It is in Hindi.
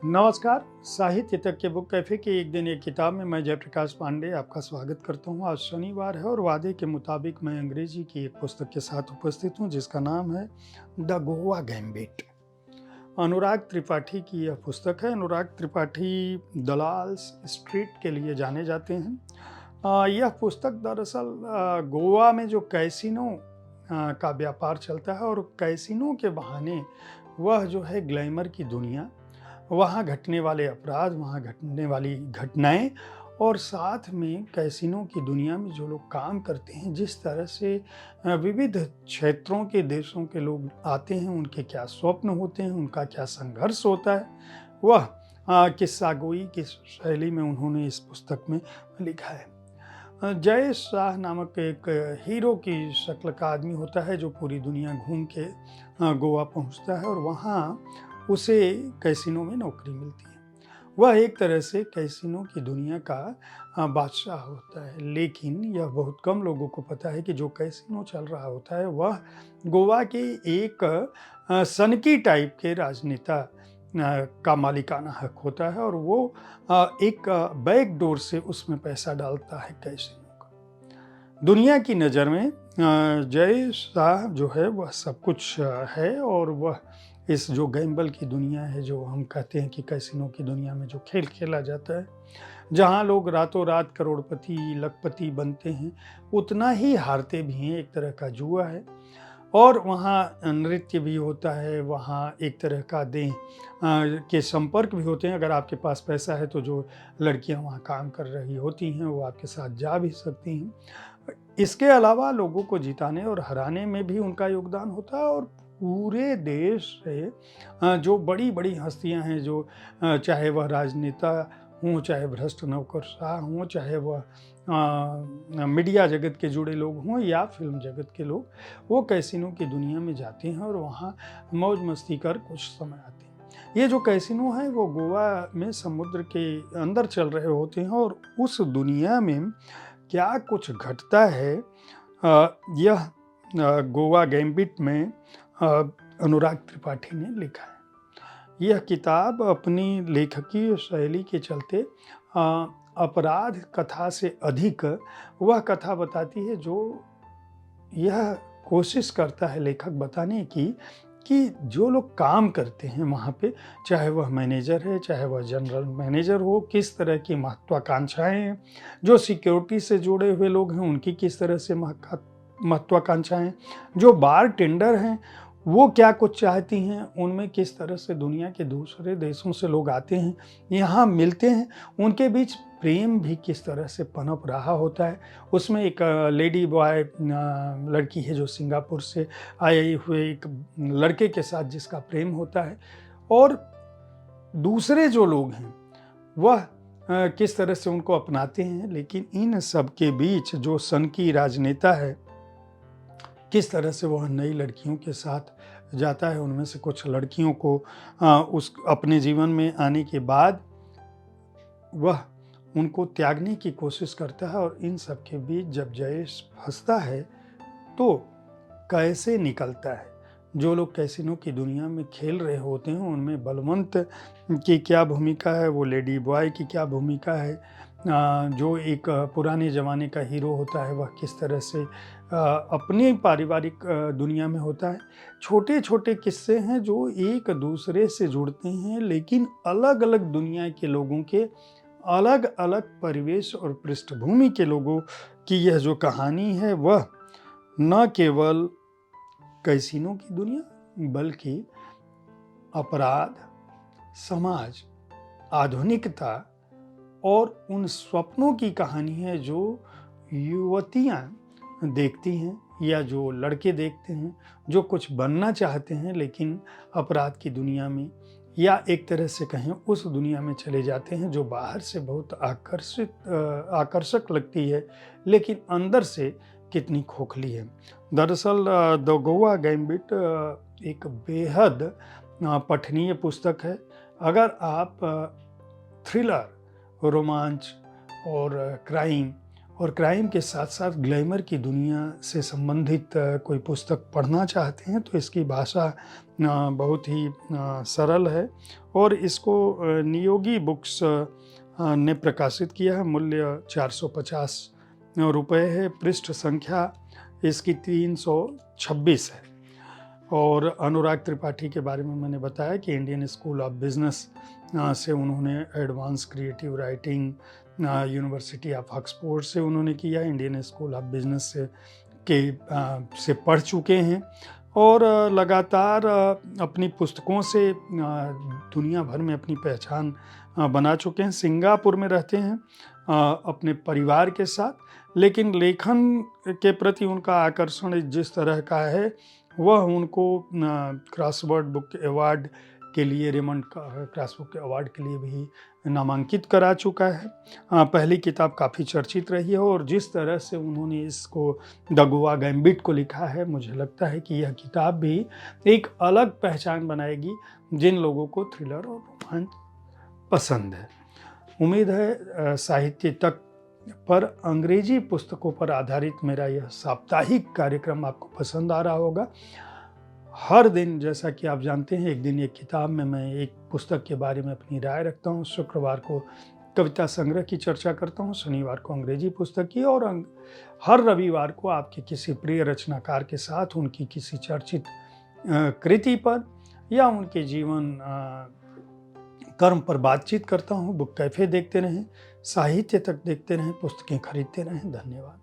नमस्कार। साहित्य तक के बुक कैफ़े के एक दिन एक किताब में मैं जयप्रकाश पांडे आपका स्वागत करता हूँ। आज शनिवार है और वादे के मुताबिक मैं अंग्रेजी की एक पुस्तक के साथ उपस्थित हूँ जिसका नाम है द गोवा गैम्बिट। अनुराग त्रिपाठी की यह पुस्तक है। अनुराग त्रिपाठी दलाल स्ट्रीट के लिए जाने जाते हैं। यह पुस्तक दरअसल गोवा में जो कैसीनो का व्यापार चलता है और कैसीनो के बहाने वह जो है ग्लैमर की दुनिया, वहाँ घटने वाले अपराध, वहाँ घटने वाली घटनाएँ और साथ में कैसीनो की दुनिया में जो लोग काम करते हैं, जिस तरह से विविध क्षेत्रों के देशों के लोग आते हैं, उनके क्या स्वप्न होते हैं, उनका क्या संघर्ष होता है, वह किस्सागोई की शैली में उन्होंने इस पुस्तक में लिखा है। जय शाह नामक एक हीरो की शक्ल का आदमी होता है जो पूरी दुनिया घूम के गोवा पहुंचता है और वहाँ उसे कैसीनो में नौकरी मिलती है। वह एक तरह से कैसीनो की दुनिया का बादशाह होता है, लेकिन यह बहुत कम लोगों को पता है कि जो कैसीनो चल रहा होता है वह गोवा के एक सनकी टाइप के राजनेता का मालिकाना हक होता है और वो एक बैक डोर से उसमें पैसा डालता है कैसीनो का। दुनिया की नज़र में जय शाह जो है वह सब कुछ है और वह इस जो गैम्बल की दुनिया है, जो हम कहते हैं कि कैसीनो की दुनिया में जो खेल खेला जाता है, जहाँ लोग रातों रात करोड़पति लखपति बनते हैं, उतना ही हारते भी हैं। एक तरह का जुआ है और वहाँ नृत्य भी होता है, वहाँ एक तरह का देह के संपर्क भी होते हैं। अगर आपके पास पैसा है तो जो लड़कियाँ वहाँ काम कर रही होती हैं वो आपके साथ जा भी सकती हैं। इसके अलावा लोगों को जिताने और हराने में भी उनका योगदान होता है और पूरे देश से जो बड़ी-बड़ी हस्तियाँ हैं, जो चाहे वह राजनेता हों, चाहे भ्रष्ट नौकरशाह हों, चाहे वह मीडिया जगत के जुड़े लोग हों या फिल्म जगत के लोग, वो कैसीनो की दुनिया में जाते हैं और वहाँ मौज मस्ती कर कुछ समय आते हैं। ये जो कैसीनो है वो गोवा में समुद्र के अंदर चल रहे होते हैं और उस दुनिया में क्या कुछ घटता है, यह गोवा गैम्बिट में अनुराग त्रिपाठी ने लिखा है। यह किताब अपनी लेखकीय शैली के चलते अपराध कथा से अधिक वह कथा बताती है जो यह कोशिश करता है लेखक बताने की कि जो लोग काम करते हैं वहाँ पे, चाहे वह मैनेजर है, चाहे वह जनरल मैनेजर हो, किस तरह की महत्वाकांक्षाएँ हैं, जो सिक्योरिटी से जुड़े हुए लोग हैं उनकी किस तरह से महत्वाकांक्षाएँ, जो बार टेंडर हैं वो क्या कुछ चाहती हैं, उनमें किस तरह से दुनिया के दूसरे देशों से लोग आते हैं, यहाँ मिलते हैं, उनके बीच प्रेम भी किस तरह से पनप रहा होता है। उसमें एक लेडी बॉय लड़की है जो सिंगापुर से आए हुए एक लड़के के साथ जिसका प्रेम होता है और दूसरे जो लोग हैं वह किस तरह से उनको अपनाते हैं। लेकिन इन सब के बीच जो सनकी राजनेता है, किस तरह से वह नई लड़कियों के साथ जाता है, उनमें से कुछ लड़कियों को उस अपने जीवन में आने के बाद वह उनको त्यागने की कोशिश करता है और इन सब के बीच जब जयेश फंसता है तो कैसे निकलता है। जो लोग कैसीनो की दुनिया में खेल रहे होते हैं उनमें बलवंत की क्या भूमिका है, वो लेडी बॉय की क्या भूमिका है, जो एक पुराने ज़माने का हीरो होता है वह किस तरह से अपनी पारिवारिक दुनिया में होता है। छोटे-छोटे किस्से हैं जो एक दूसरे से जुड़ते हैं, लेकिन अलग-अलग दुनिया के लोगों के अलग-अलग परिवेश और पृष्ठभूमि के लोगों की यह जो कहानी है वह न केवल कैसीनो की दुनिया बल्कि अपराध, समाज, आधुनिकता और उन स्वप्नों की कहानी है जो युवतियाँ देखती हैं या जो लड़के देखते हैं, जो कुछ बनना चाहते हैं लेकिन अपराध की दुनिया में या एक तरह से कहें उस दुनिया में चले जाते हैं जो बाहर से बहुत आकर्षक लगती है लेकिन अंदर से कितनी खोखली है। दरअसल द गोवा गैम्बिट एक बेहद पठनीय पुस्तक है। अगर आप थ्रिलर, रोमांच और क्राइम और क्राइम के साथ साथ ग्लैमर की दुनिया से संबंधित कोई पुस्तक पढ़ना चाहते हैं तो इसकी भाषा बहुत ही सरल है और इसको नियोगी बुक्स ने प्रकाशित किया है। मूल्य 450 रुपये है। पृष्ठ संख्या इसकी 326 है। और अनुराग त्रिपाठी के बारे में मैंने बताया कि इंडियन स्कूल ऑफ बिजनेस से उन्होंने advance creative writing, university of Oxford से उन्होंने किया, इंडियन स्कूल ऑफ बिजनेस से पढ़ चुके हैं और लगातार अपनी पुस्तकों से दुनिया भर में अपनी पहचान बना चुके हैं। सिंगापुर में रहते हैं अपने परिवार के साथ, लेकिन लेखन के प्रति उनका आकर्षण जिस तरह का है वह उनको क्रॉसवर्ड बुक अवार्ड के लिए, रेमंड क्रॉस बुक अवार्ड के लिए भी नामांकित करा चुका है। पहली किताब काफ़ी चर्चित रही है और जिस तरह से उन्होंने इसको द गोवा गैम्बिट को लिखा है, मुझे लगता है कि यह किताब भी एक अलग पहचान बनाएगी जिन लोगों को थ्रिलर और रोमांच पसंद है। उम्मीद है साहित्य तक पर अंग्रेजी पुस्तकों पर आधारित मेरा यह साप्ताहिक कार्यक्रम आपको पसंद आ रहा होगा। हर दिन, जैसा कि आप जानते हैं, एक दिन एक किताब में मैं एक पुस्तक के बारे में अपनी राय रखता हूँ। शुक्रवार को कविता संग्रह की चर्चा करता हूँ, शनिवार को अंग्रेजी पुस्तक की और हर रविवार को आपके किसी प्रिय रचनाकार के साथ उनकी किसी चर्चित कृति पर या उनके जीवन कर्म पर बातचीत करता हूँ। बुक कैफे देखते रहें, साहित्य तक देखते रहें, पुस्तकें खरीदते रहें। धन्यवाद।